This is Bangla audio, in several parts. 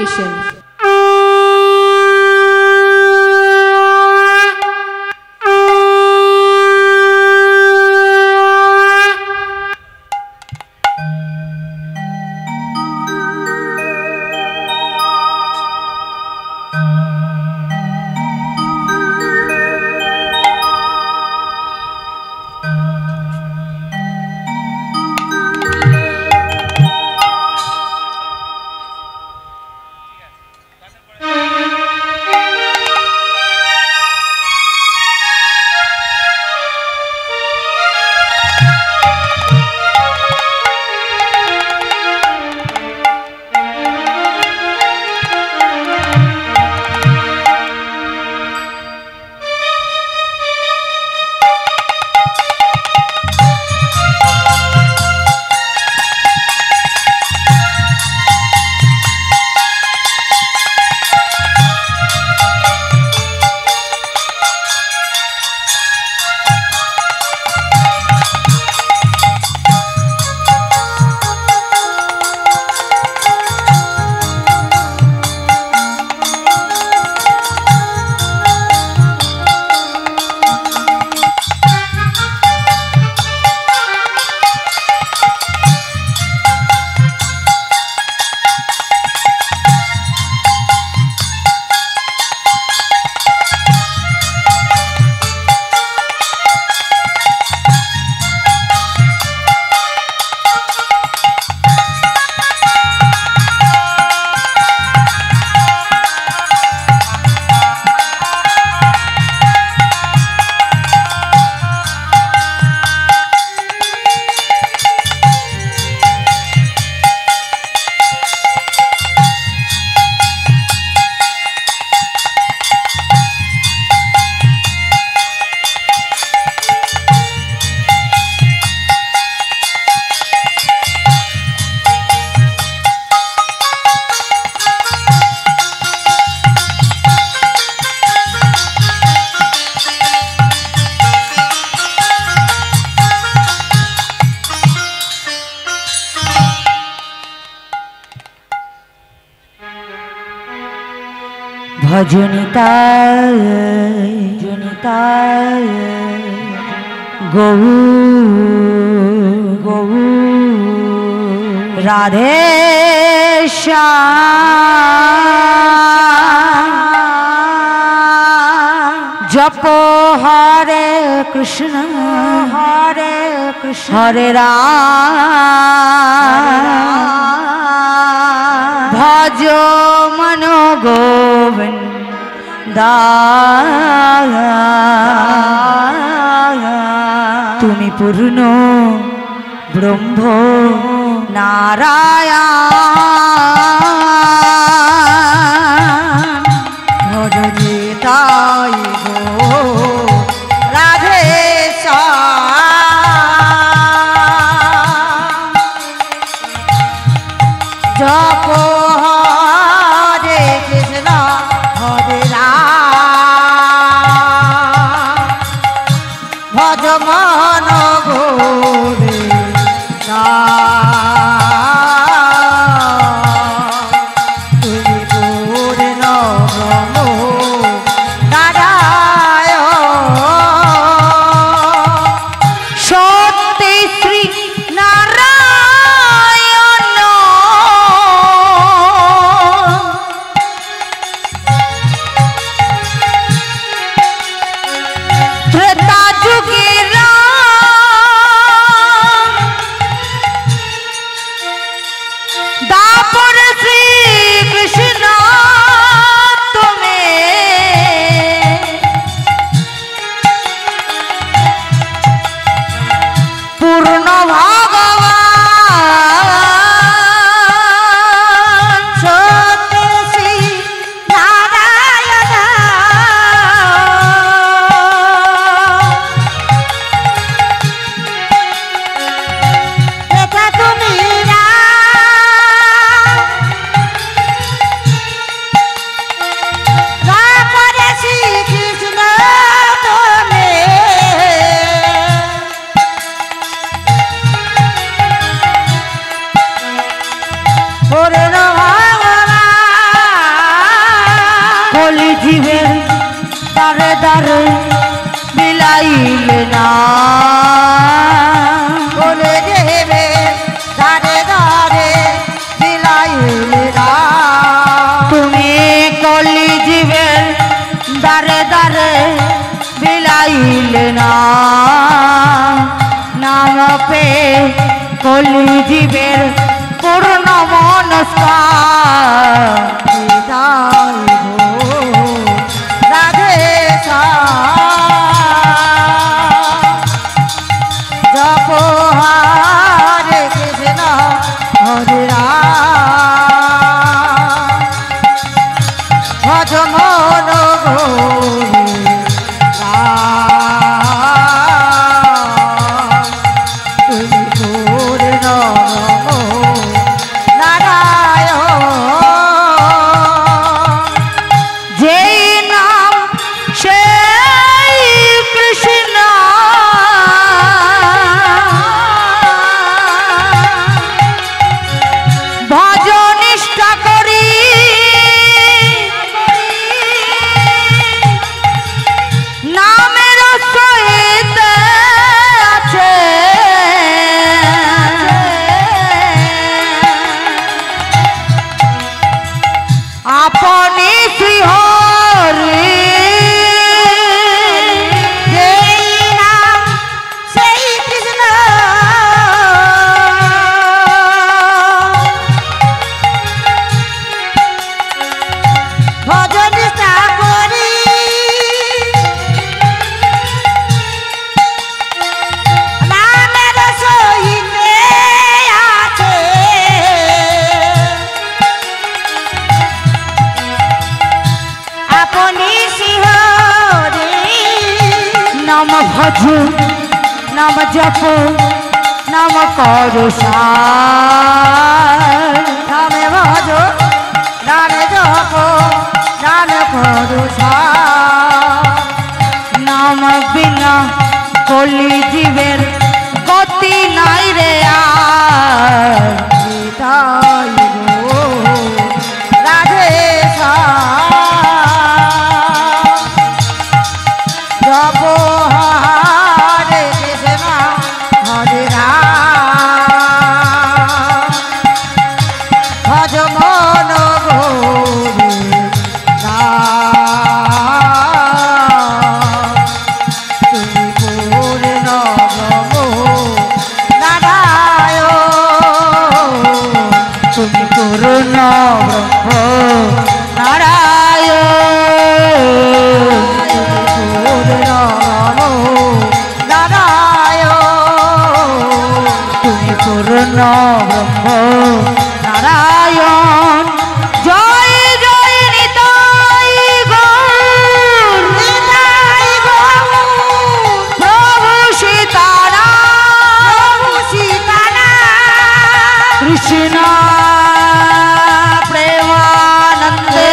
Station. ভজনিতায় জনিতায় গৌ গৌ রাধে জপ হরে কৃষ্ণ হরে রাম ভজ মন গোবিন্দা তুমি পূর্ণ ব্রহ্ম নারায়ণ ভজনিতাই গো রাধে জপ হরে কৃষ্ণ হরে রাম ভজ মন গোবিন্দা তুমি পূর্ণ ব্রহ্ম নারায়ণ সত্যি শ্রী নারায়ণ ত্রেতা যুগে রাম দাপর শ্রী কৃষ্ণ তুমি পূর্ণ ভগবান সত্য শ্রী নারায়ণ এটা তুমি রাম দারে দারে বিলাইলে না বলে দেবে দারে দারে বিলাইলে না তুমি কলি জীবের দারে দারে বিলাইলে না নাম পে কলি জীবের পূর্ণ মনস্কার বিদায় গো রাধে জপ হরে কৃষ্ণ হরে রাম ভজ মন গৌরী আপনি শ্রীহরি যেই নাম সেই কৃষ্ণ ভজন নিষ্ঠা করি নামের সহিতে আছে আপনি শিহরি নাম ভজ নাম জপ নাম করো সার নামে ভজ নামে জপ নাম করু নাম বিনা কলি জীবের গতি নাই রে আর বিদায় গো রাধে জপ হরে কৃষ্ণ হরে রাম ভজ মন গৌরী তুমি পূর্ণ নারায়ণ তুমি করুণ ব্রহ্ম নারায়ণ তুমি করুণ ব্রহ্ম নারায়ণ জয় জয় নিতাই গৌর প্রভু সীতারাম কৃষ্ণ প্রেমানন্দে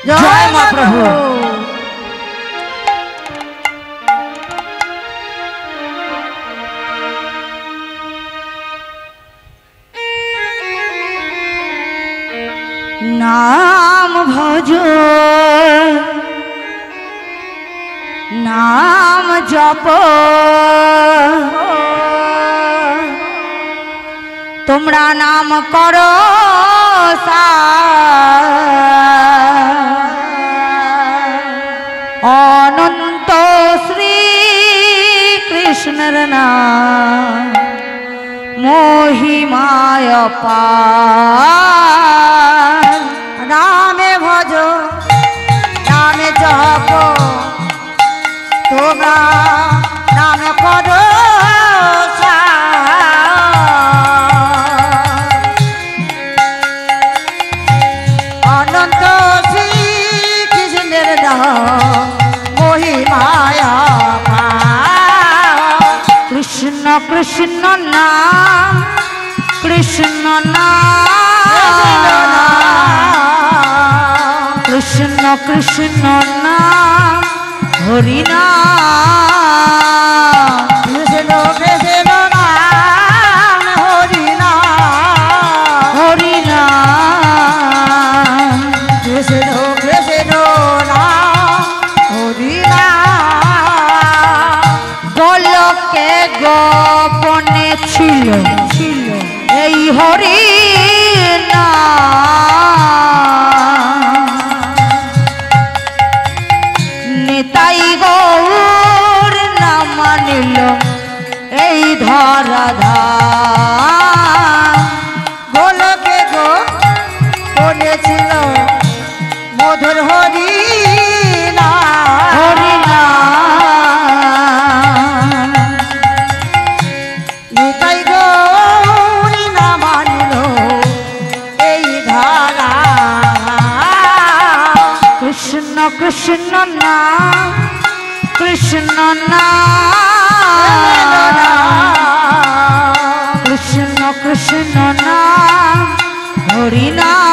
জয় মা প্রভু। নাম ভজ নাম জপ তোমরা নাম করো অনন্ত শ্রী কৃষ্ণের নাম মহিমায় পার নামে ভজ নামে জপ তোমরা নাম করো অনন্ত শ্রী কৃষ্ণের নাম মহিমায়া কৃষ্ণ কৃষ্ণ নাম কৃষ্ণ নাম কৃষ্ণ কৃষ্ণ নাম হরি নাম কৃষ্ণ কৃষ্ণ নাম হরি নাম হরি নাম কৃষ্ণ কৃষ্ণ নাম হরি নাম গোলকে গোপনে ছিল এই হরি নাম নেতাই গৌর নাম মানিল এই ধরাধাম গোলকে গো বলেছিল মধুর হরি নাম হরি নাম নিতাই গৌরী না মানিল এই ধারা কৃষ্ণ কৃষ্ণ নাম কৃষ্ণ নাম কৃষ্ণ কৃষ্ণ নাম হরি নাম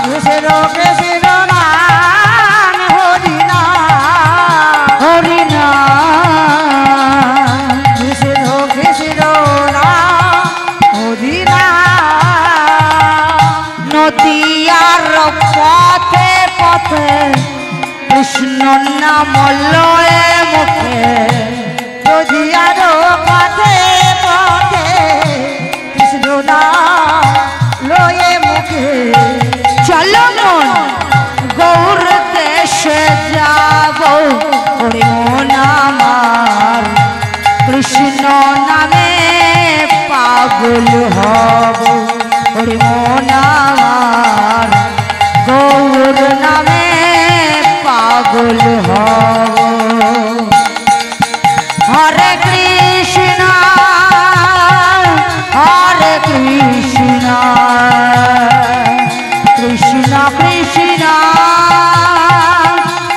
কৃষ্ণ কৃষ্ণ নাম হরি নাম হরি নাম কৃষ্ণ কৃষ্ণ নাম হরি নাম নদিয়ার পথে পথে কৃষ্ণ নাম লয়ে মুখে যদি আরো পথে পথে কৃষ্ণ নাম লয়ে মুখে চলো মন গৌর দেশে যাব ওরে মন আমার কৃষ্ণ নামে পাগল হব ওরে মন আমার গৌর নামে পাগল হব হরে কৃষ্ণ কৃষ্ণ কৃষ্ণ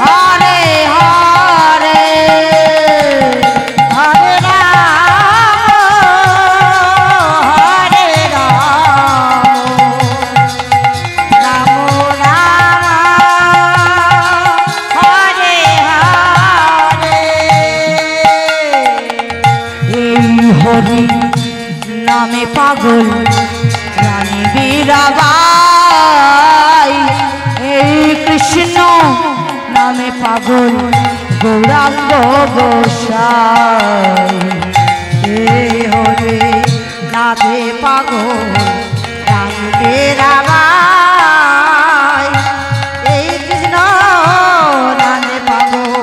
হরে হরে হরে রাম রাম হরে হরে এই হরি নামে পাগল রানী বীরাবাই এই কৃষ্ণ নামে পাগল গৌরাঙ্গ গোসাই এই হরে নামে পাগল রাম বীরাবাই এই কৃষ্ণ নামে পাগল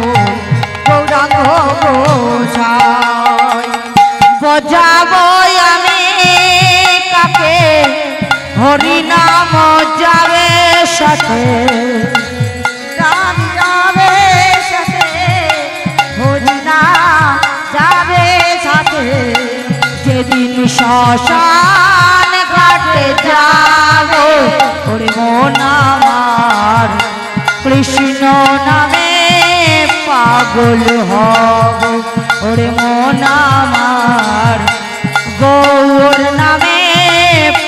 গৌরাঙ্গ গোসাই বজাবো আমি কাকে হরি নাম যাবে সাথে রাম যাবে সাথে হরি নাম যাবে সাথে যেদিন শ্মশান ঘাটে যাব ওরে মন আমার কৃষ্ণ নামে পাগল হব ওরে মন আমার গৌর নামে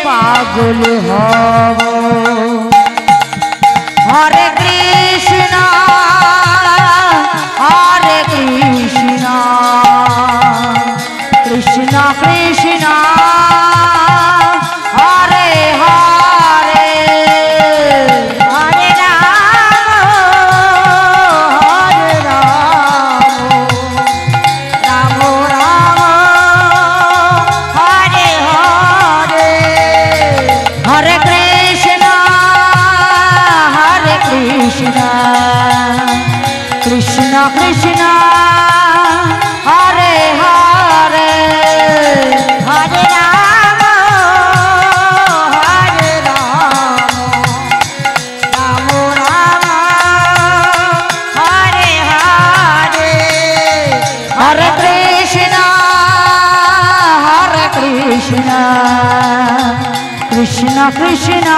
পাগল হব কৃষ্ণ হরে হরে হরে রাম রাম রাম হরে হরে হরে কৃষ্ণ কৃষ্ণ কৃষ্ণ হরে হরে হরে রাম রাম রাম হরে হরে হরে কৃষ্ণ কৃষ্ণ কৃষ্ণ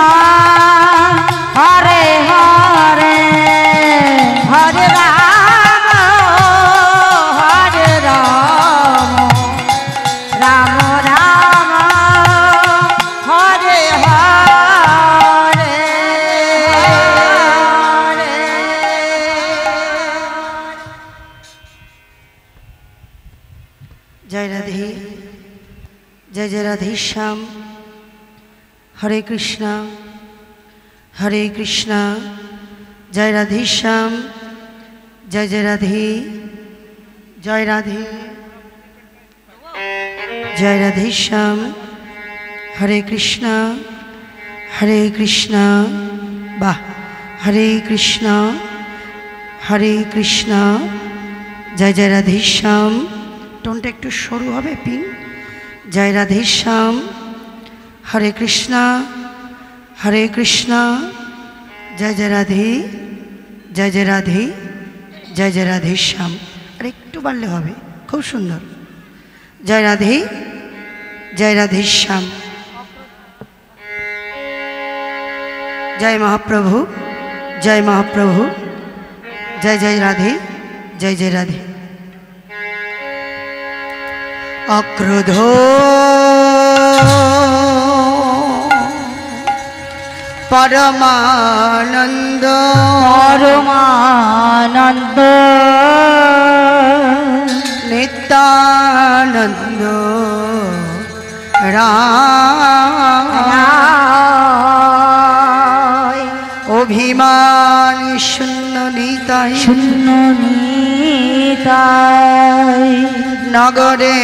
হরে হরে হরে রাম রাম রাম হরে হরে जय राधे जय जय राधे श्याम हरे कृष्णा जय राधे श्याम जय जय राधे जय राधे श्याम हरे कृष्णा वाह हरे कृष्णा जय जय राधे श्याम টোনটা একটু সরু হবে পিং জয় রাধে শ্যাম হরে কৃষ্ণা জয় জয় রাধে শ্যাম আর একটু বাড়লে হবে খুব সুন্দর জয় রাধে শ্যাম জয় মহাপ্রভু জয় জয় রাধে অক্রোধ পরমানন্দ নিত্যানন্দ রায় অভিমান শূন্য নিতাই নগরে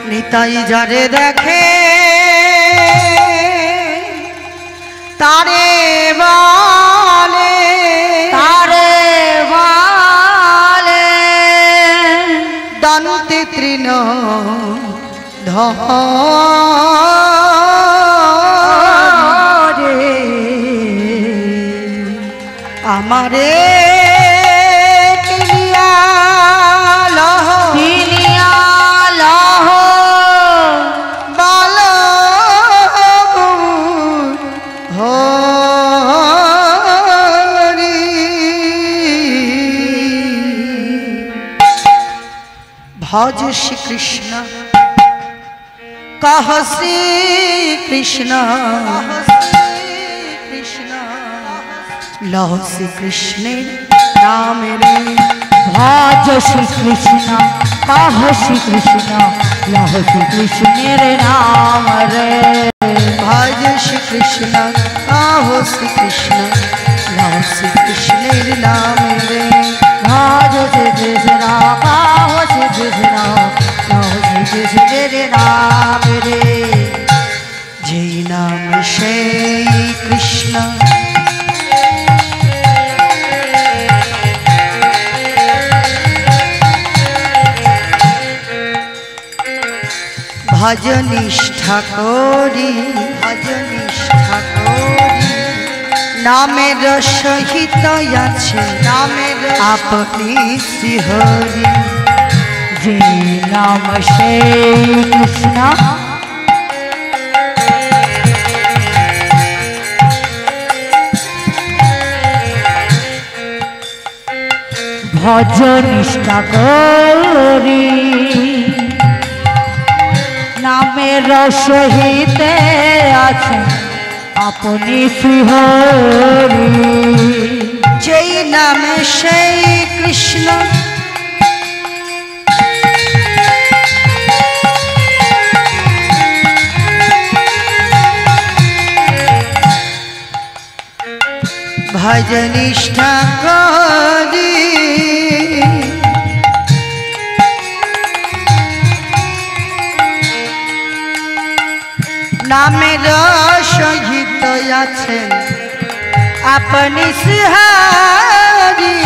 নিতাই যারে দেখে তারে বলে দন্তে তৃণ আমারে কিলিয়া লহ বল হরি ভজ শ্রী কৃষ্ণ কহ শ্রী কৃষ্ণ লহ শ্রী কৃষ্ণের নাম রে ভজ শ্রী কৃষ্ণ কহ শ্রী কৃষ্ণ লহ শ্রী কৃষ্ণের নাম রে ভজ শ্রী কৃষ্ণ কহ শ্রী কৃষ্ণ লহ শ্রী কৃষ্ণের নাম রে ভজ শ্রী কৃষ্ণ কহ শ্রী কৃষ্ণ লহ শ্রী কৃষ্ণের নাম রে যেই নাম সেই কৃষ্ণ ভজ নিষ্ঠা করি নামের সহিত আছে আপনি শ্রীহরি যে নাম সেই কৃষ্ণ ভজ নিষ্ঠা করি নামের সহিতে আছে আপনি শ্রীহরি যেই নামে সেই কৃষ্ণ ভজ নিষ্ঠা করি নামের সহিত আছেন আপনি শ্রীহরি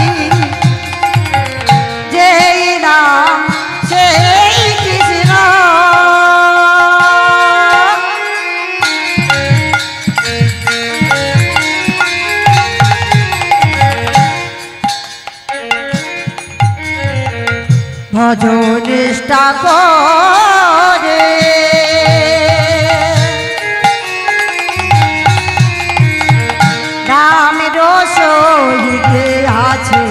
যেই নাম সেই কৃষ্ণ ভজ নিষ্ঠা করে নামের সহিত আছে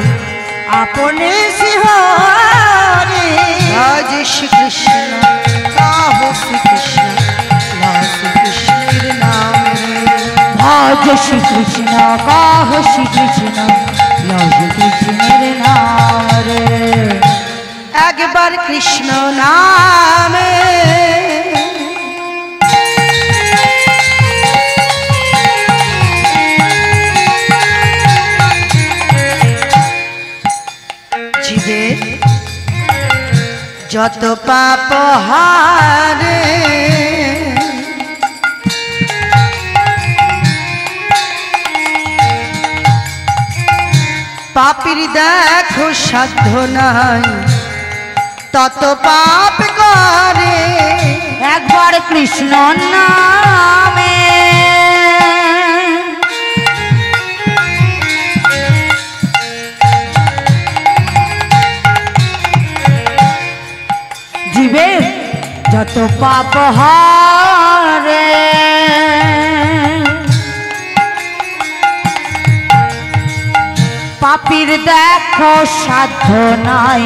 আপনি শ্রীহরি ভজ শ্রী কৃষ্ণ কাহো শ্রী কৃষ্ণ লাও শ্রী কৃষ্ণের নামে ভজ শ্রীকৃষ্ণ কহ শ্রীকৃষ্ণ লও শ্রীকৃষ্ণের নাম রে একবার কৃষ্ণ নামে জীবের যত পাপ হারে পাপীর দেখো সাধ্য নাই তত পাপ করে একবার কৃষ্ণ নামে জীবের যত পাপ হারে পাপীর দেখো সাধ্য নাই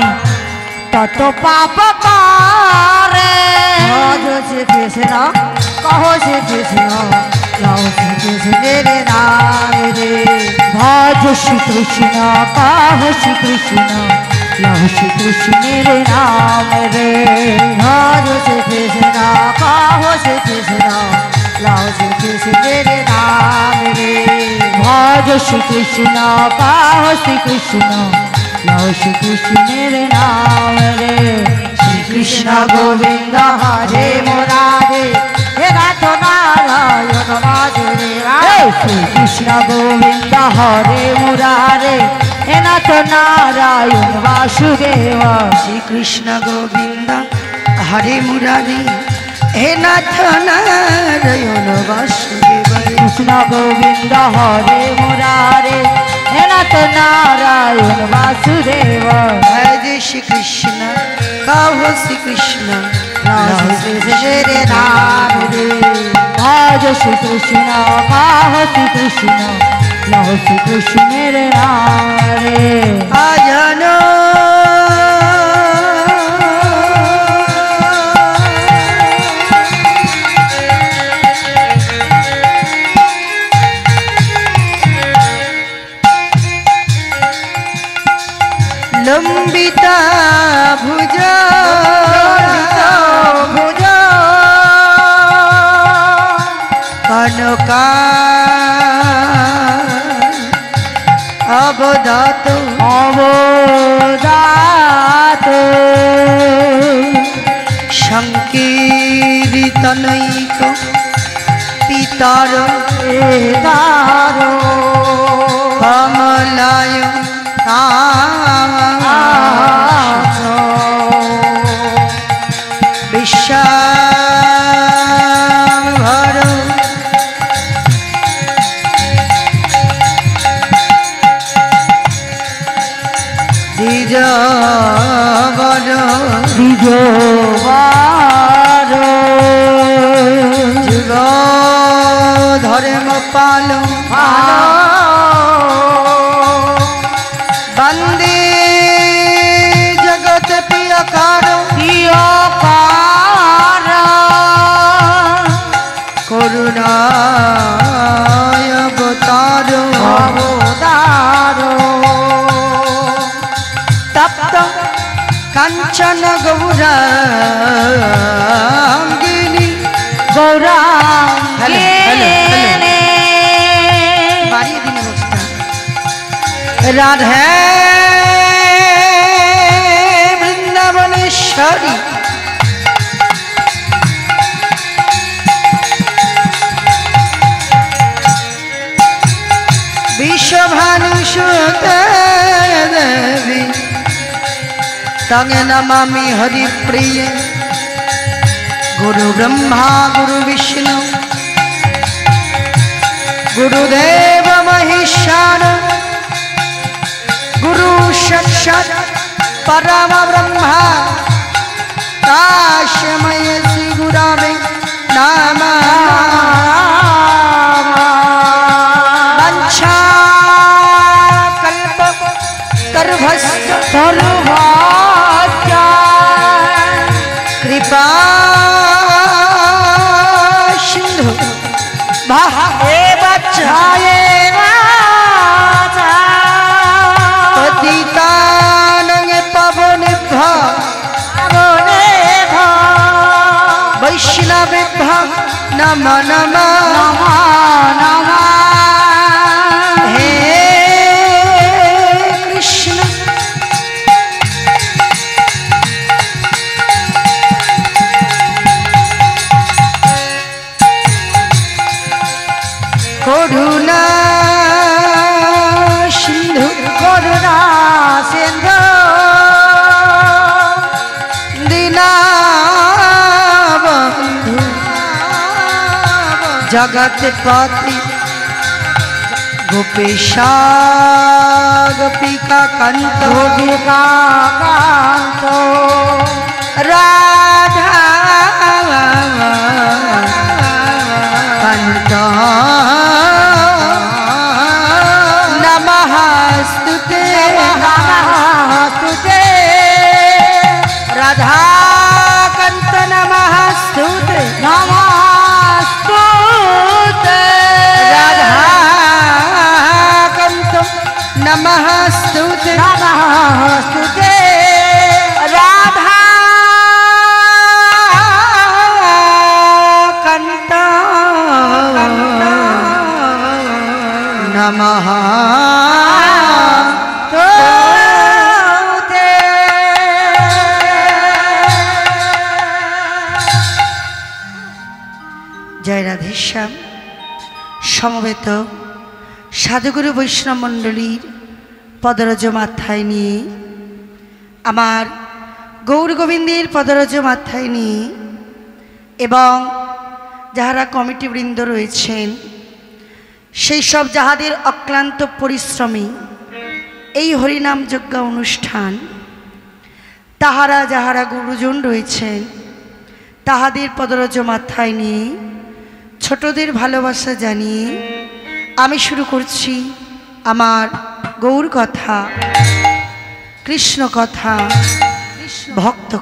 তত পাপ করে ভজ শ্রী কৃষ্ণ কহ শ্রী কৃষ্ণ লও শ্রী কৃষ্ণের নাম রে ভজ শ্রীকৃষ্ণ কহ শ্রীকৃষ্ণ লও শ্রীকৃষ্ণের নাম রে ভজ শ্রী কৃষ্ণ কহ শ্রী কৃষ্ণ লও শ্রী কৃষ্ণের নাম রে ভজ শ্রীকৃষ্ণ কহ শ্রীকৃষ্ণ লও শ্রীকৃষ্ণের নাম রে কৃষ্ণ গোবিন্দ হরে মুরারে হে নাথ নারায়ণ বাসুদেবা শ্রীকৃষ্ণ গোবিন্দ হরে মুরারে হে নাথ নারায়ণ বাসুদেব শ্রীকৃষ্ণ গোবিন্দ হরে মুরারি হে নাথ নারায়ণ বাসুদেব কৃষ্ণ গোবিন্দ হরে মুরারে হে নাথ নারায়ণ বাসুদেব ভজ শ্রী কৃষ্ণ কাহো শ্রী কৃষ্ণ লও শ্রী কৃষ্ণের নাম রে ভজ শ্রীকৃষ্ণ কাহ শ্রীকৃষ্ণ লহ শ্রীকৃষ্ণের নাম রে আজন লম্বিতা ভুজ ভুজ কনকা অবদাত অবদাত সংকীর্তনৈক পিতার তার কমলায় বিশ্বাভর দ্বিজবর দ্বিজবার যুগ ধর্ম পাল বন্দে জগত প্রিয়কার প্রিয়কার করুণা কাঞ্চন গৌরাঙ্গিনী গৌরাঙ্গিনী বাড়িয়ে দিন অবস্থা রাধে বৃন্দাবনেশ্বরী বিশ্বভানুসুতে দেবী तंगे नमामि हरिप्रिय गुरु ब्रह्मा गुरु विष्णु गुरुदेव महेश्वर गुरु साक्षात् परम ब्रह्मा तस्मै श्री गुरवे नमः वंशा कल्पतरुभ्यश्च कृपा सिंधु पतितानं पावनेभ्यो वैष्णवेभ्यो नमो नमः हे कृष्ण करुणा सिंधु दीनबंधु जगत्पति गोपेशा गोपिका कांत राधा कांत नमस्ते राधा कांत नमस्ते राधा कांत नमस्ते राधा कांत नमः जय राधेश्याम समवेत साधुगुरु वैष्णव मंडलीर पदरज माथाय निये आमार गौर गोविंदेर पदरज माथाय निये एवं যাহারা কমিটি বৃন্দ রয়েছেন সেই সব যাহাদের অক্লান্ত পরিশ্রমে এই হরিনাম যজ্ঞ অনুষ্ঠান তাহারা যাহারা গুরুজন রয়েছেন তাহাদের পদরজ মাথায় নিয়ে ছোটদের ভালোবাসা জানিয়ে আমি শুরু করছি আমার গৌর কথা কৃষ্ণ কথা ভক্ত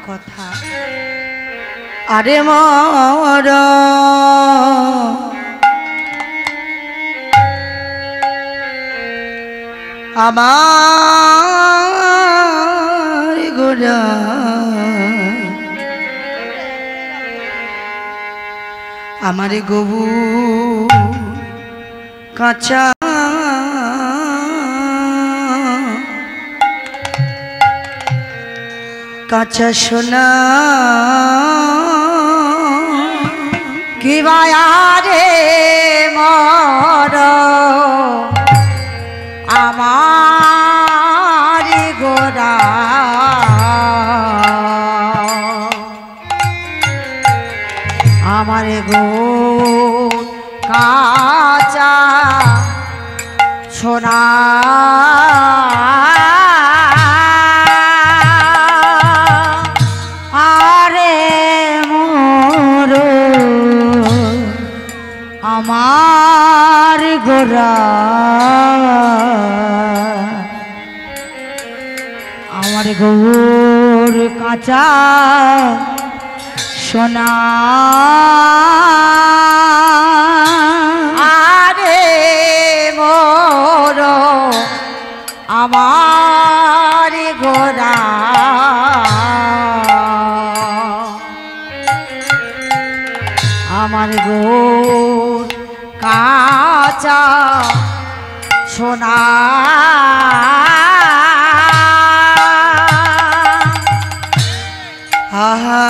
কথা আরে মর আমার গোরা আমারে গবু কাঁচা কাঁচা সোনা কি বায়ারে মর আমার গোরা আমার গো কাঁচা সোনা আরে মোর আমার গোরা আমার গৌর কাঁচা সোনা আরে মোর আমার গোরা সোনা আহা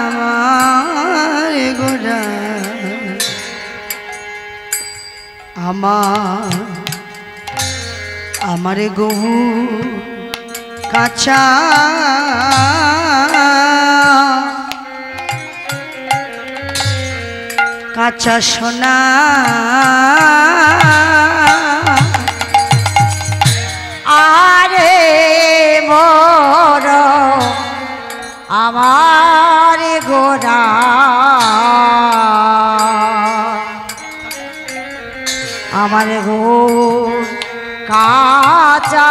আমার গোরা আমার গহু কাঁচা কাঁচা সোনা আরে মোর আমার গোরা আমার গো কাঁচা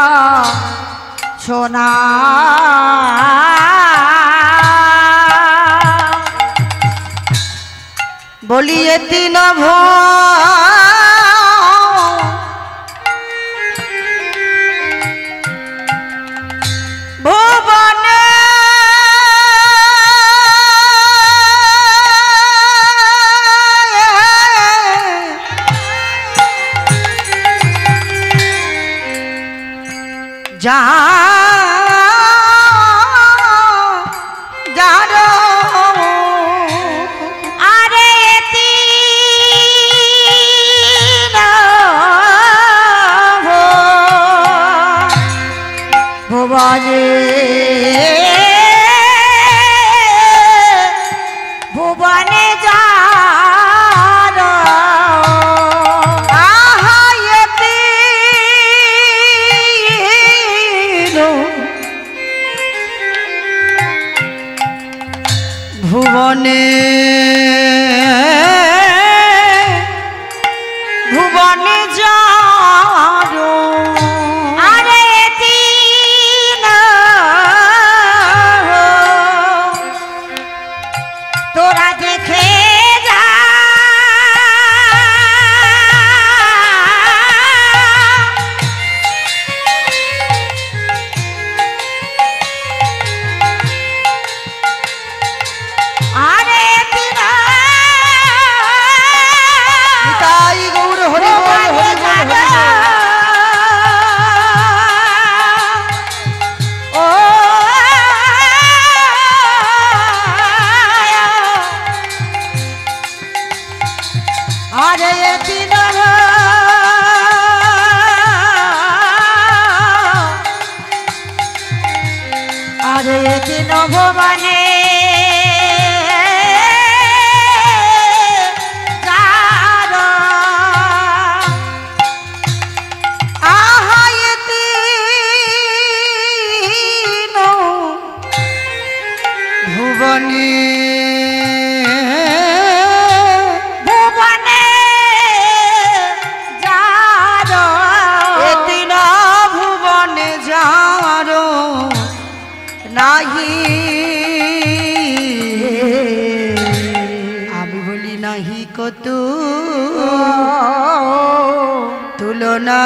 সোনা বলিয়ে তিন ভুবনে যা যারো আরে তিন ভুবনে ভুবনে যার ভুবনে ভুবনে যারো আরে তিন তোরা দেখে যা আরে তিন তাই গৌর হরি বল হরি বল হরি বল। ও আরে তিন আরে তিন ভুবনে ভুবনে ভুবনে যারো এতিনা ভুবনে যারো নাহি আমি বলি নাহি কত তুলনা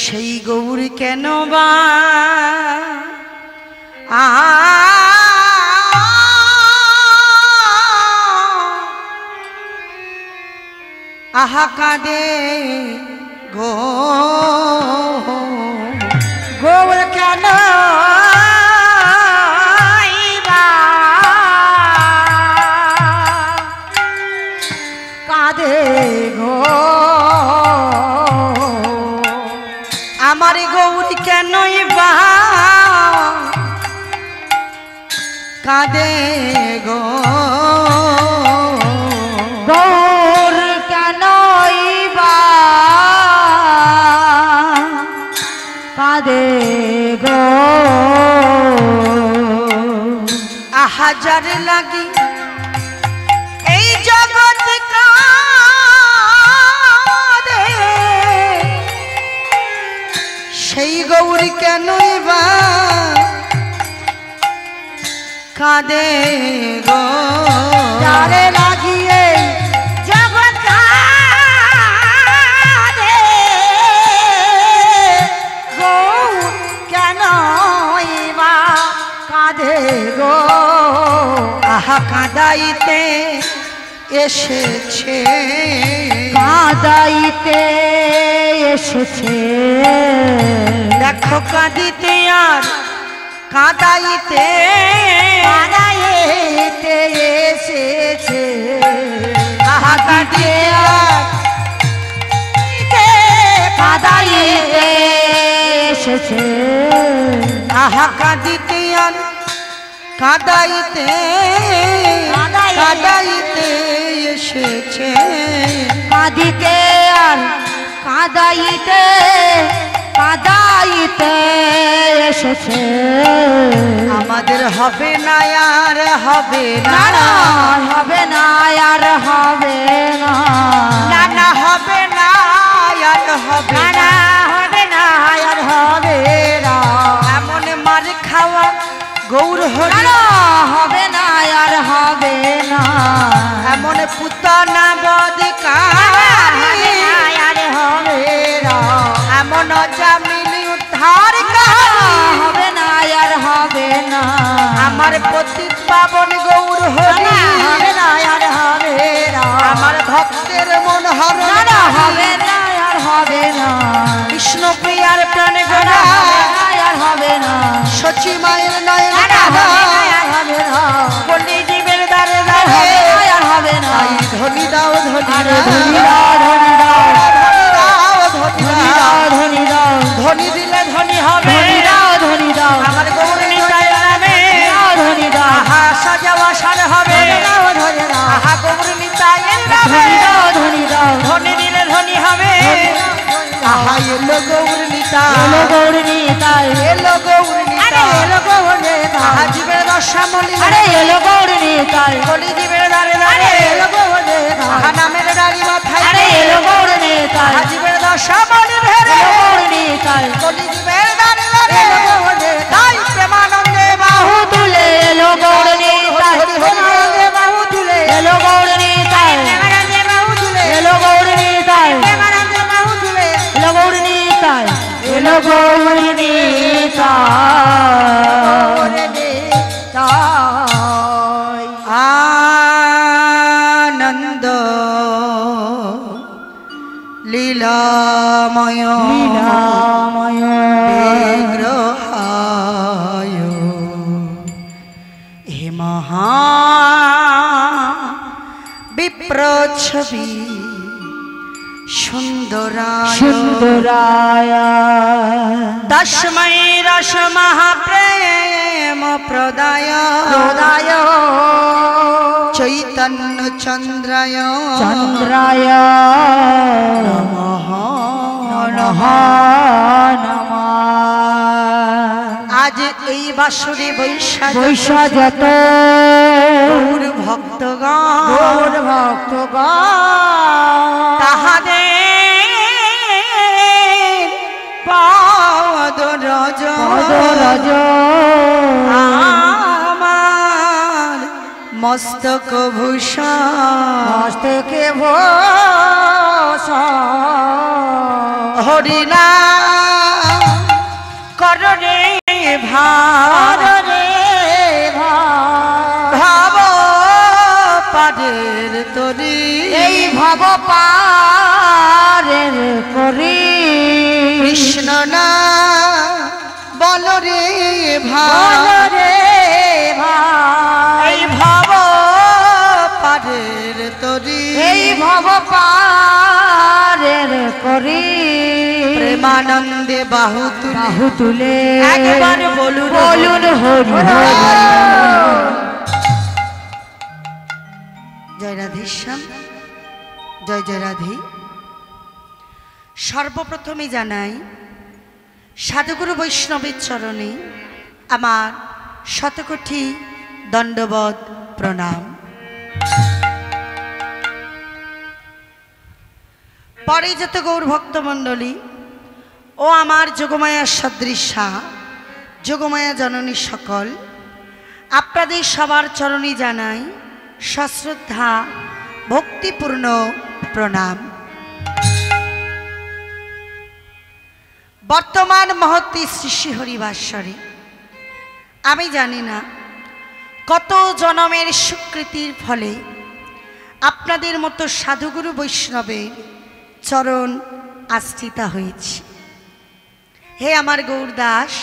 সেই গৌর কেন বা আহা কাঁদে গো গৌর কেন কাঁদে গো আমার গৌরী কেনই বা কাঁদে গো গৌর কেন কাঁদে গো আহাজার লাগি এই জগৎ কাঁদে সেই গৌরী কেনই বা কাঁদে গো যারে লাগিয়ে জগৎ কাঁদে কাঁদাইতে এসেছে, কাঁদাইতে এসেছে। দেখো কাঁদিতে আর কাঁদাইতে কাঁদাইতে এসেছে, আহা কাঁদিতে আর কাঁদাইতে এসেছে। আহা কাঁদিতে আর কাঁদাইতে কাঁদাইতে এসেছে, কাঁদিতে আর কাঁদাইতে কাঁদাইতে এসেছে। আমাদের হবে না আর হবে না, না হবে না আর হবে না, না না হবে না আর হবে না হবে না আর হবে না। এমন মার খাওয়া গৌর হরি না হবে না আর হবে না, এমন পুতনা বদ কাহানি আর হবে না, এমন জামিলি উদ্ধার কাহানি হবে না আর হবে না। আমার পতিত পাবন গৌর হরি হবে না আর হবে না, আমার ভক্তের মন হরণ না হবে না আর হবে না, কৃষ্ণ প্রিয়ার প্রাণ না গোড়া আর হবে না, সচি মায়ের নয়ন না হবে না আর হবে না, বলি জীবের দ্বারে আর দ্বারে হবে না আর হবে না। তাই ধনি দাও ধনি আরে দাও, ধনি দাও ধনি দাও, ধনি ধনি দাও দাও ধনি দাও, ধনি দিলে ধনি হবে ধনি দাও ধনি দাও, আমার গৌর নিতাইয়ের নামে দাও ধনি দাও, আহা সাজাওয়া সার হবে ধনি দাও ধনি দাও, আহা গৌর নিতাইয়ের নামে ধনি দাও ধনি দাও, ধনি দিলে ধনি হবে আহা এলো গৌর নিতাই এলো গৌরী তাই, এলো গৌর আরে নিতাই এলো গৌরী আহা তাই, জীবের রসামলি আরে এলো গৌরী তাই, বলি জীবের দ্বারে আরে দ্বারে এলো গৌরী আহা তাই, নামের ডালি মাথায় আরে এলো গৌরী তাই, আহা জীবের রসামলি ভেরে এলো গৌরী তাই, বলি জীবের দ্বারে দ্বারে এলো গৌরী তাই প্রেমানন্দে বাহু বাহু তুলে এলো গৌরী তাই, প্রেমানন্দে বাহু তুলে এলো গৌরী তাই, প্রেমানন্দে বাহু তুলে এলো গৌরী তাই, প্রেমানন্দে বাহু তুলে এলো গৌরী তাই, এলো গৌরী তাই। আনন্দ লীলাময় লীলাময় বিগ্রহায় হে মহা বিপ্রচ্ছবি সুন্দরায় সুন্দরায় তস্मै রস মহাপ্রেম প্রদায় প্রদায় চৈতন্য চন্দ্রায় চন্দ্রায় নমঃ নমঃ নমঃ। আজ এই বাসুরি বৈশাখ বৈশাখত গৌর ভক্তগণ গৌর ভক্তগণ তাহাদের পদরজ পদরজ আমার মস্তক ভূষণ মস্তকে ভূষণ হরিনা কর রে ভার রে ভাব পারের তরি এই ভব পারের করি কৃষ্ণ না বল রে বল ভার রে এই ভাব পারের তরি এই ভব পারের করি প্রেমানন্দে বাহু তুলে বাহু তুলে একবার বলুন বলুন হরি হরি। জয় রাধেশ্যাম, জয় জয় রাধে। সর্বপ্রথমে জানাই সাধুগুরু বৈষ্ণবের চরণে আমার শতকোটি দণ্ডবৎ প্রণাম। পরে যত গৌর ভক্তমণ্ডলী ও আমার যোগমায়া সদৃশা যোগমায়া জননী সকল, আপনাদের সবার চরণে জানাই সশ্রদ্ধা ভক্তিপূর্ণ প্রণাম। বর্তমান মহত্ত্বে শ্রী শ্রী হরিবাসরে আমি জানি না কত জনমের স্বীকৃতির ফলে আপনাদের মতো সাধুগুরু বৈষ্ণবের চরণ আশ্রিতা হয়েছি। হে আমার গৌর দাস,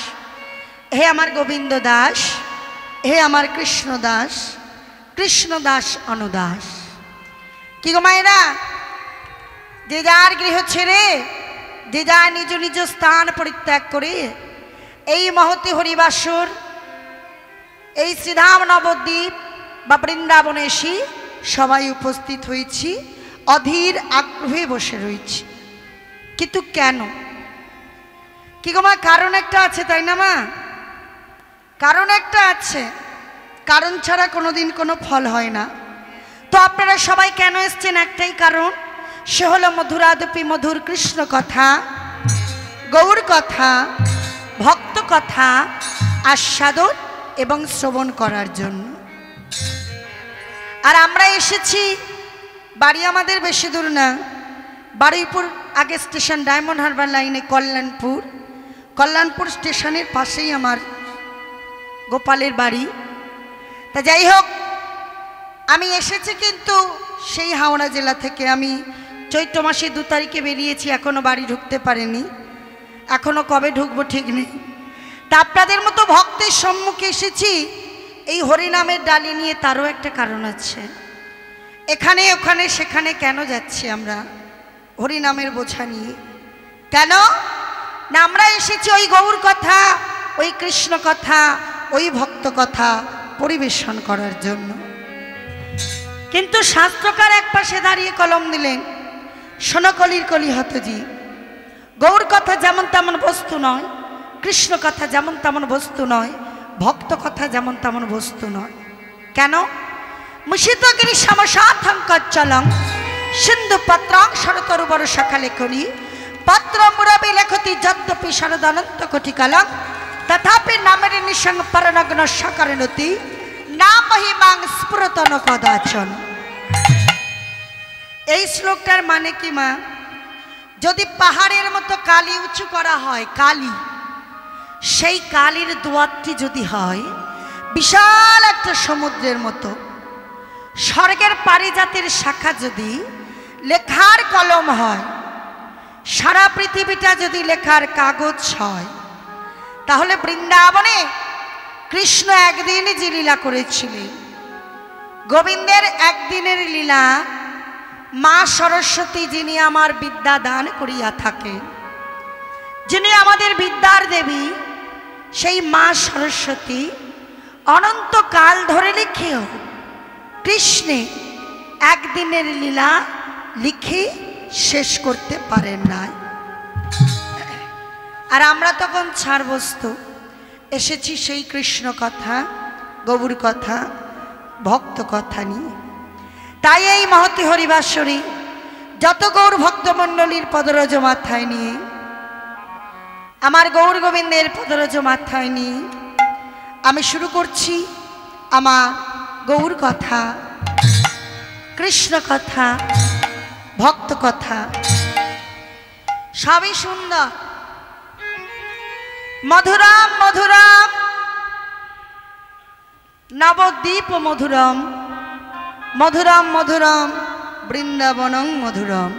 হে আমার গোবিন্দ দাস, হে আমার কৃষ্ণ দাস, কৃষ্ণ দাস অনুদাস। কি গো মায়েরা, যে যার গৃহ ছেড়ে, যে যার নিজ নিজ স্থান পরিত্যাগ করে এই মহতি হরিবাসর, এই শ্রীধাম নবদ্বীপ বা বৃন্দাবনে এসে সবাই উপস্থিত হয়েছি, অধীর আগ্রহে বসে রয়েছি। কিন্তু কেন? কি গো মা, কারণ একটা আছে, তাই না মা? কারণ একটা আছে, কারণ ছাড়া কোনোদিন কোনো ফল হয় না। তো আপনারা সবাই কেন এসছেন? একটাই কারণ, সে হলো মধুরাদপি মধুর কৃষ্ণ কথা, গৌর কথা, ভক্ত কথা আস্বাদন এবং শ্রবণ করার জন্য। আর আমরা এসেছি, বাড়ি আমাদের বেশি দূর না, বারুইপুর আগে স্টেশন, ডায়মন্ড হারবার লাইনে কল্যাণপুর, কল্যাণপুর স্টেশনের পাশেই আমার গোপালের বাড়ি। তা যাই হোক, আমি এসেছি কিন্তু সেই হাওড়া জেলা থেকে। আমি চৈত্র মাসে 2 তারিখে বেরিয়েছি, এখনও বাড়ি ঢুকতে পারিনি, এখনও কবে ঢুকবো ঠিক নেই। তা আপনাদের মতো ভক্তের সম্মুখে এসেছি এই হরিনামের ডালি নিয়ে, তারও একটা কারণ আছে। এখানে ওখানে সেখানে কেন যাচ্ছি আমরা হরিনামের বোঝা নিয়ে? কেন না, আমরা এসেছি ওই গৌর কথা, ওই কৃষ্ণ কথা, ওই ভক্ত কথা পরিবেশন করার জন্য। কিন্তু শাস্ত্রকার এক পাশে দাঁড়িয়ে কলম দিলেন, শোনো কলির কলি হতজি, গৌর কথা যেমন তেমন বস্তু নয়, কৃষ্ণ কথা যেমন তেমন বস্তু নয়, ভক্ত কথা যেমন তেমন বস্তু নয়। কেন? মুষিতগিরি সমসাথঙ্কচলং সিন্ধু পত্রং শরতরুবর সকালে করি পত্র মুরবি লেখতি যদ্যপি শরদনন্ত কোটিকালং তথাপি নামের নিঃসঙ্গ পরনগ্ন সকারণতি না মহিমাং স্ফুরতন কদাচন। এই শ্লোকটার মানে কি মা? যদি পাহাড়ের মতো কালি উঁচু করা হয়, কালি, সেই কালির দুয়ারটি যদি হয় বিশাল একটা সমুদ্রের মতো, স্বর্গের পারিজাতের শাখা যদি লেখার কলম হয়, সারা পৃথিবীটা যদি লেখার কাগজ হয়, তাহলে বৃন্দাবনে কৃষ্ণ একদিনই যে লীলা করেছিলেন, গোবিন্দের একদিনের লীলা, মা সরস্বতী যিনি আমার বিদ্যা দান করিয়া থাকেন, যিনি আমাদের বিদ্যার দেবী, সেই মা সরস্বতী অনন্তকাল ধরে লিখেও কৃষ্ণে একদিনের লীলা লিখে শেষ করতে পারেন নাই। আর আমরা তখন ছাড় বস্তু এসেছি সেই কৃষ্ণ কথা, গৌর কথা, ভক্ত কথা নিয়ে। তাই এই মহতি হরিবাসরী যত গৌর ভক্তমণ্ডলীর পদরজ মাথায় নিয়ে, আমার গৌর গোবিন্দের পদরজ মাথায় নিয়ে আমি শুরু করছি আমার গৌর কথা, কৃষ্ণ কথা, ভক্ত কথা। সবই সুন্দর, মধুরম মধুরম নবদ্বীপ মধুরম, মধুরম মধুরম বৃন্দাবনং মধুরম।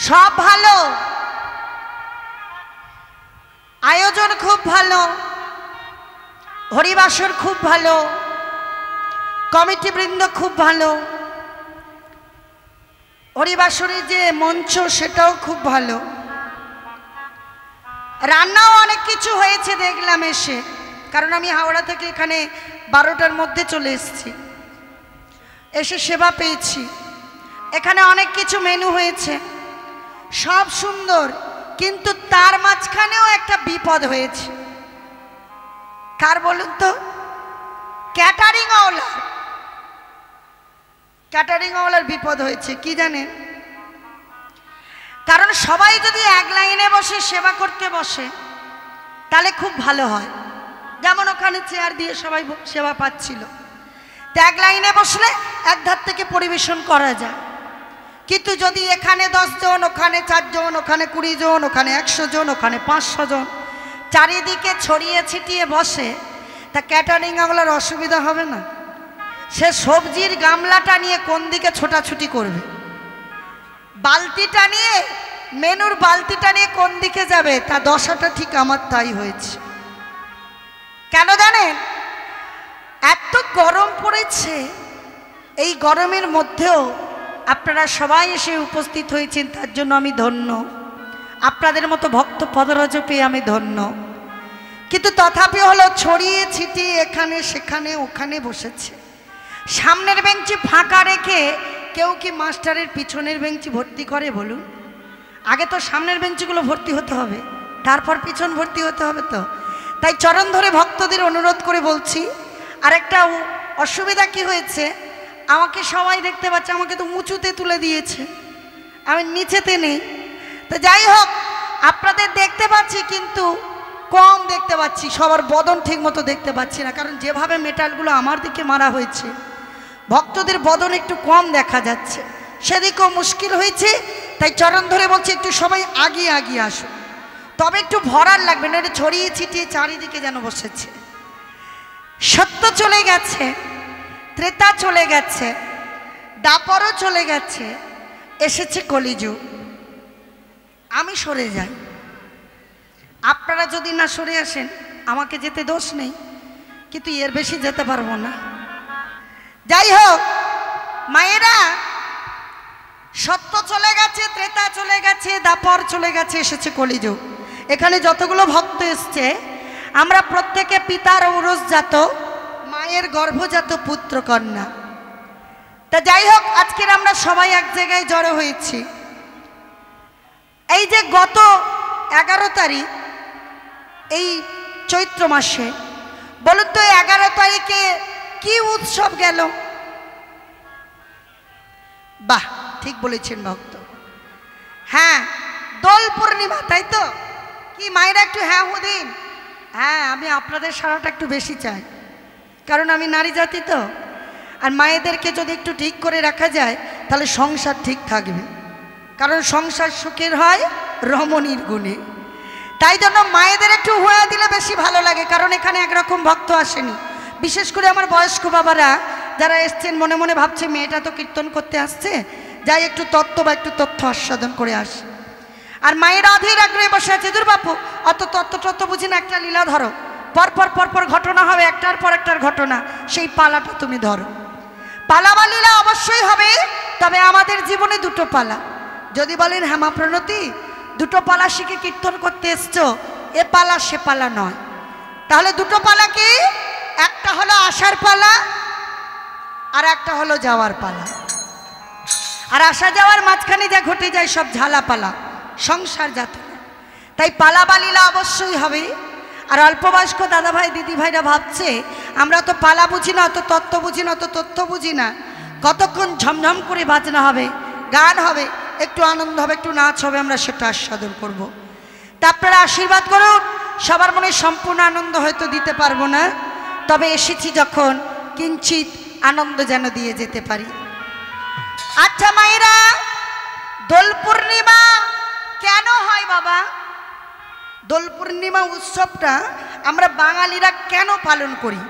সব ভালো, আয়োজন খুব ভালো, হরিবাসর খুব ভালো, কমিটি বৃন্দ খুব ভালো, হরিবাসরের যে মঞ্চ সেটাও খুব ভালো, রান্নাও অনেক কিছু হয়েছে দেখলাম এসে, কারণ আমি হাওড়া থেকে এখানে 12টার মধ্যে চলে এসেছি, এসে সেবা পেয়েছি। এখানে অনেক কিছু মেনু হয়েছে, সব সুন্দর, কিন্তু তার মাঝখানেও একটা বিপদ হয়েছে। কার বলুন তো? ক্যাটারিং ওয়ালার। ক্যাটারিং ওয়ালার বিপদ হয়েছে। কি জানেন? কারণ সবাই যদি এক লাইনে বসে সেবা করতে বসে তাহলে খুব ভালো হয়, যেমন ওখানে চেয়ার দিয়ে সবাই সেবা পাচ্ছিল, তো এক লাইনে বসলে এক ধার থেকে পরিবেশন করা যায়। কিন্তু যদি এখানে 10 জন, ওখানে 4 জন, ওখানে 20 জন, ওখানে 100 জন, ওখানে 500 জন চারিদিকে ছড়িয়ে ছিটিয়ে বসে, তা ক্যাটারিং আমলার অসুবিধা হবে না? সে সবজির গামলাটা নিয়ে কোন দিকে ছোটাছুটি করবে, বালতিটা নিয়ে, মেনুর বালতিটা নিয়ে কোন দিকে যাবে, তা দশাটা ঠিক আমার তাই হয়েছে। কেন জানেন? এত গরম পড়েছে, এই গরমের মধ্যেও আপনারা সবাই এসে উপস্থিত হয়েছেন, তার জন্য আমি ধন্য। আপনাদের মতো ভক্ত পদরজ পেয়ে আমি ধন্য। কিন্তু তথাপি হলো ছড়িয়ে ছিটিয়ে এখানে সেখানে ওখানে বসেছে। সামনের বেঞ্চি ফাঁকা রেখে কেউ কি মাস্টারের পিছনের বেঞ্চি ভর্তি করে বলুন? আগে তো সামনের বেঞ্চিগুলো ভর্তি হতে হবে, তারপর পিছন ভর্তি হতে হবে। তো তাই চরণ ধরে ভক্তদের অনুরোধ করে বলছি, আর একটা অসুবিধা কি হয়েছে, আমাকে সবাই দেখতে পাচ্ছে, আমাকে তো উঁচুতে তুলে দিয়েছে, আমি নিচেতে নেই। তো যাই হোক, আপনাদের দেখতে পাচ্ছি কিন্তু কম দেখতে পাচ্ছি, সবার বদন ঠিক মতো দেখতে পাচ্ছি না, কারণ যেভাবে মেটালগুলো আমার দিকে মারা হয়েছে ভক্তদের বদন একটু কম দেখা যাচ্ছে, সেদিকেও মুশকিল হয়েছে। তাই চরণ ধরে বলছি একটু সবাই আগিয়ে আগিয়ে আসো, তবে একটু ভরার লাগবে না, এটা ছড়িয়ে ছিটিয়ে চারিদিকে যেন বসেছে। সত্য চলে গেছে, ত্রেতা চলে গেছে, দাপরও চলে গেছে, এসেছে কলিযুগ। আমি সরে যাই, আপনারা যদি না সরে আসেন আমাকে যেতে দোষ নেই, কিন্তু এর বেশি যেতে পারবো না। যাই হোক মায়েরা, সত্য চলে গেছে, ত্রেতা চলে গেছে, দাপর চলে গেছে, এসেছে কলিযুগ। এখানে যতগুলো ভক্ত এসছে আমরা প্রত্যেকে পিতার ঔরসজাত, মায়ের গর্ভজাত পুত্র কন্যা। তা যাই হোক, আজকের আমরা সবাই এক জায়গায় জড়ো হয়েছি। এই যে গত 11 তারিখ এই চৈত্র মাসে, বলুন তো 11 তারিখে কি উৎসব গেল? বাহ, ঠিক বলেছেন ভক্ত, হ্যাঁ দোল পূর্ণিমা, তাই তো? কি মায়েরা একটু হ্যাঁ দিন। হ্যাঁ, আমি আপনাদের সারাটা একটু বেশি চাই, কারণ আমি নারী জাতি তো, আর মায়েদেরকে যদি একটু ঠিক করে রাখা যায় তাহলে সংসার ঠিক থাকবে, কারণ সংসার সুখের হয় রমণীর গুণে। তাই জন্য মায়েদের একটু হুয়া দিলে বেশি ভালো লাগে, কারণ এখানে একরকম ভক্ত আসেনি। বিশেষ করে আমার বয়স্ক বাবারা যারা এসছেন মনে মনে ভাবছে মেয়েটা তো কীর্তন করতে আসছে, যাই একটু তত্ত্ব বা একটু তথ্য আস্বাদন করে আসে। আর মায়েরা অধীর আগ্রহে বসে আছে, দূর বাপু অত তত্ত্ব বুঝি না, একটা লীলা ধরো, পরপর ঘটনা হবে, একটার পর একটার ঘটনা, সেই পালাটা তুমি ধরো। পালা বা লীলা অবশ্যই হবে, তবে আমাদের জীবনে দুটো পালা। যদি বলেন হেমা প্রণতি দুটো পালা শিখে কীর্তন করতে এসছো, এ পালা সে পালা নয়, তাহলে দুটো পালা কি? একটা হলো আসার পালা আর একটা হলো যাওয়ার পালা। আর আসা যাওয়ার মাঝখানে যা ঘটে যায় সব ঝালা পালা, সংসার যাতনা। তাই পালা বা লীলা অবশ্যই হবে। আর অল্পবয়স্ক দাদাভাই দিদিভাইরা ভাবছে আমরা তো পালা বুঝি না, অত তত্ত্ব বুঝি না, অত তথ্য বুঝি না, কতক্ষণ ঝমঝম করে বাজনা হবে, গান হবে, একটু আনন্দ হবে, একটু নাচ হবে, আমরা সেটা আস্বাদন করব। তা আপনারা আশীর্বাদ করুন। সবার মনে সম্পূর্ণ আনন্দ হয়তো দিতে পারবো না, তবে এসেছি যখন কিঞ্চিত আনন্দ যেন দিয়ে যেতে পারি। আচ্ছা মায়েরা, দোল পূর্ণিমা কেন হয় বাবা? দোল পূর্ণিমা উৎসবটা আমরা বাঙালিরা কেন পালন করি?